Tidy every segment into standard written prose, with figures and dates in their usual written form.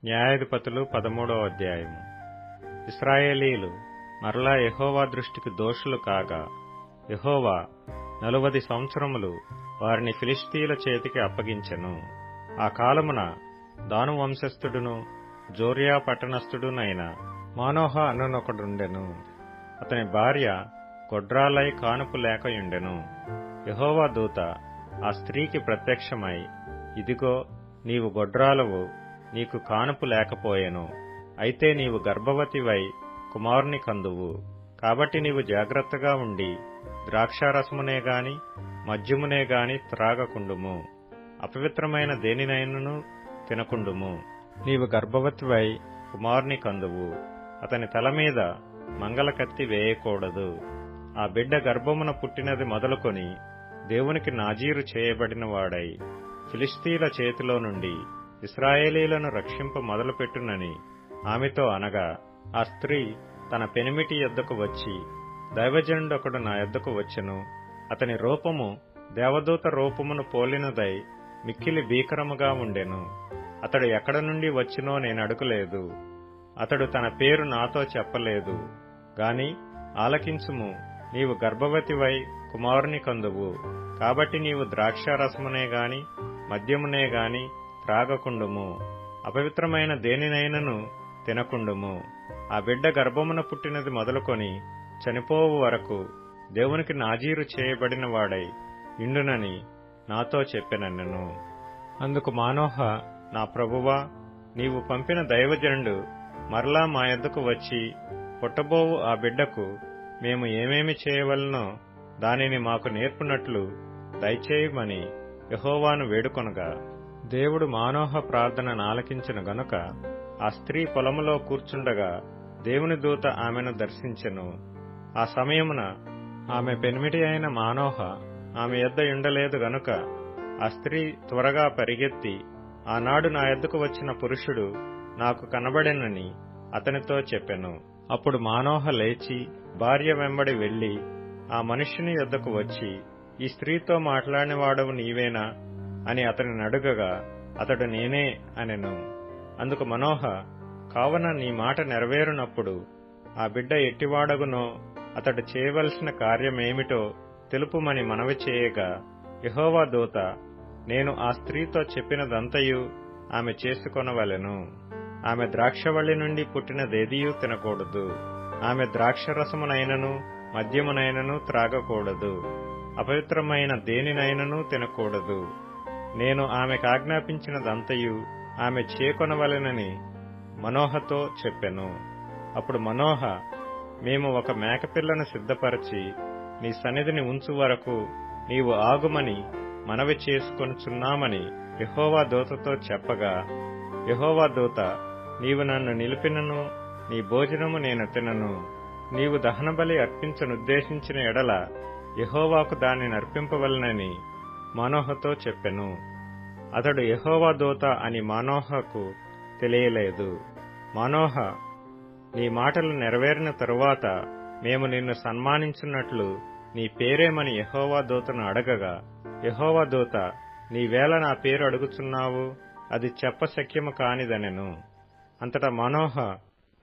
న్యాయాధిపతులు 13వ అధ్యాయము. ఇశ్రాయేలీలు మరలా యెహోవా దృష్టికి దోషులు కాగా, యెహోవా 40 సంవత్సరములు వారిని ఫిలిష్తీయుల చేతికి అప్పగించెను. ఆ కాలమున దాను వంశస్థుడును జోర్యా పట్టణస్థుడునైన మానోహ అనునొకడుండెను. అతని భార్య గొడ్రాలై కానుపు లేకయుండెను. యెహోవా దూత ఆ స్త్రీకి ప్రత్యక్షమై, ఇదిగో, నీవు గొడ్రాలవు, నీకు కానుపు లేకపోయెను. అయితే నీవు గర్భవతివై కుమారుని కందువు. కాబట్టి నీవు జాగ్రత్తగా ఉండి ద్రాక్షారసమునే గాని మద్యమునే గాని త్రాగకుండుము. అపవిత్రమైన దేనినైనను తినకుండుము. నీవు గర్భవతివై కుమారుని కందువు. అతని తల మీద మంగళకత్తి వేయకూడదు. ఆ బిడ్డ గర్భమున పుట్టినది మొదలుకొని దేవునికి నాజీరు చేయబడిన వాడై ఫిలిష్తీయుల చేతిలో నుండి ఇశ్రాయేలీలను రక్షింప మొదలుపెట్టునని ఆమెతో అనగా, ఆ స్త్రీ తన పెనిమిటి యొద్దకు వచ్చి, దైవజనుడొకడు నా యొద్దకు వచ్చెను. అతని రూపము దేవదూత రూపమును పోలినదై మిక్కిలి భీకరముగా ఉండెను. అతడు ఎక్కడ నుండి వచ్చినో నేను అడుగలేదు. అతడు తన పేరు నాతో చెప్పలేదు. గాని ఆలకించుము, నీవు గర్భవతివై కుమారుని కందువు. కాబట్టి నీవు ద్రాక్షారసమునే గాని మద్యమునే గాని త్రాగకుండుము. అపవిత్రమైన దేనినైనను తినకుండుము. ఆ బిడ్డ గర్భమున పుట్టినది మొదలుకొని చనిపోవు వరకు దేవునికి నాజీరు చేయబడిన వాడై ఇండునని నాతో చెప్పెనన్నెను. అందుకు మానోహ, నా ప్రభువా, నీవు పంపిన దైవజనుడు మరలా మా యొద్దకు వచ్చి, పుట్టబోవు ఆ బిడ్డకు మేము ఏమేమి చేయవలనో దానిని మాకు నేర్పునట్లు దయచేయమని యెహోవాను వేడుకొనగా, దేవుడు మానోహ ప్రార్థనను ఆలకించెను గనుక ఆ స్త్రీ పొలములో కూర్చుండగా దేవుని దూత ఆమెను దర్శించెను. ఆ సమయమున ఆమె పెనిమిటి అయిన మానోహ ఆమె యొద్ద ఉండలేదు గనుక ఆ స్త్రీ త్వరగా పరిగెత్తి, ఆనాడు నా యొద్దకు వచ్చిన పురుషుడు నాకు కనబడెనని అతనితో చెప్పెను. అప్పుడు మానోహ లేచి భార్య వెంబడి వెళ్లి ఆ మనుష్యుని యొద్దకు వచ్చి, ఈ స్త్రీతో మాట్లాడినవాడవు నీవేనా అని అతనిని అడుగగా, అతడు నేనే అనెను. అందుకు మనోహ, కావున నీ మాట నెరవేరునప్పుడు ఆ బిడ్డ ఎట్టివాడగునో అతడు చేయవలసిన కార్యమేమిటో తెలుపుమని మనవి చేయగా, యెహోవా దూత, నేను ఆ స్త్రీతో చెప్పినదంతయు ఆమె చేసుకొనవలెను. ఆమె ద్రాక్షవల్లి నుండి పుట్టినదేదియూ తినకూడదు. ఆమె ద్రాక్షరసమునైనను మద్యమునైనను త్రాగకూడదు. అపవిత్రమైన దేనినైనను తినకూడదు. నేను ఆమెకు ఆజ్ఞాపించినదంతయు ఆమె చేకొనవలెనని మనోహతో చెప్పెను. అప్పుడు మనోహ, మేము ఒక మేకపిల్లను సిద్ధపరచి నీ సన్నిధిని ఉంచు వరకు నీవు ఆగుమని మనవి చేసుకొనుచున్నామని యెహోవా దూతతో చెప్పగా, యెహోవా దూత, నీవు నన్ను నిలిపినను నీ భోజనము నేను తినను. నీవు దహనబలి అర్పించనుద్దేశించిన ఎడల యెహోవాకు దానిని అర్పింపవలనని మనోహతో చెప్పెను. అతడు యెహోవా దూత అని మనోహకు తెలియలేదు. మనోహ, నీ మాటలు నెరవేరిన తరువాత మేము నిన్ను సన్మానించున్నట్లు నీ పేరేమని యెహోవా దూతను అడగగా, యెహోవా దూత, నీవేళ నా పేరు అడుగుచున్నావు, అది చెప్పశక్యము కానిదనెను. అంతటా మనోహ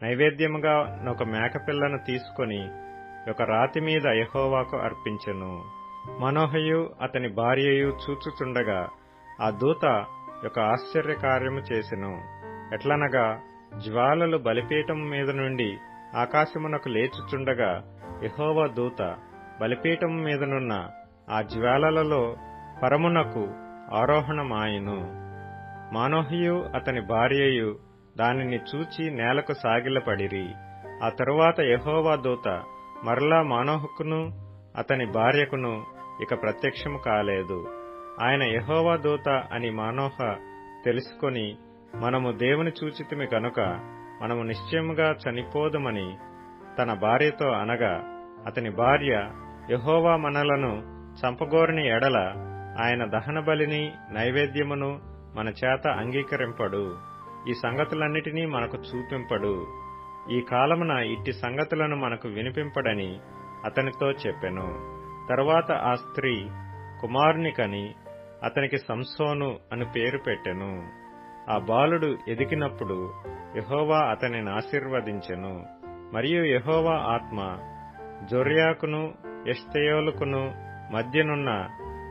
నైవేద్యముగా ఒక మేకపిల్లను తీసుకొని ఒక రాతి మీద యెహోవాకు అర్పించెను. మనోహయు అతని భార్యయు చూచుచుండగా ఆ దూత ఒక ఆశ్చర్యకార్యము చేసెను. ఎట్లనగా, జ్వాలలు బలిపీఠము మీద నుండి ఆకాశమునకు లేచుచుండగా యెహోవా దూత బలిపీఠము మీదనున్న ఆ జ్వాలలలో పరమునకు ఆరోహణమాయెను. మానోహయు అతని భార్యయు దానిని చూచి నేలకు సాగిలపడిరి. ఆ తరువాత యెహోవా దూత మరలా మానోహకును అతని భార్యకును ఇక ప్రత్యక్షము కాలేదు. ఆయన యెహోవా దూత అని మానోహ తెలుసుకొని, మనము దేవుని చూచితిమి గనుక మనము నిశ్చయముగా చనిపోదుమని తన భార్యతో అనగా, అతని భార్య, యెహోవా మనలను చంపగోరిన ఎడల ఆయన దహనబలిని నైవేద్యమును మన చేత అంగీకరింపడు. ఈ సంగతులన్నిటినీ మనకు చూపింపడు. ఈ కాలమున ఇట్టి సంగతులను మనకు వినిపింపడని అతనితో చెప్పెను. తరువాత ఆ స్త్రీ కుమారుని కని అతనికి సంసోను అని పేరు పెట్టెను. ఆ బాలుడు ఎదిగినప్పుడు యెహోవా అతనిని ఆశీర్వదించెను. మరియు యెహోవా ఆత్మ జొర్యాకును ఎష్తయోలుకును మధ్యనున్న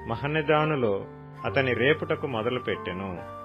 మహనెదానులో అతని రేపుటకు మొదలుపెట్టెను.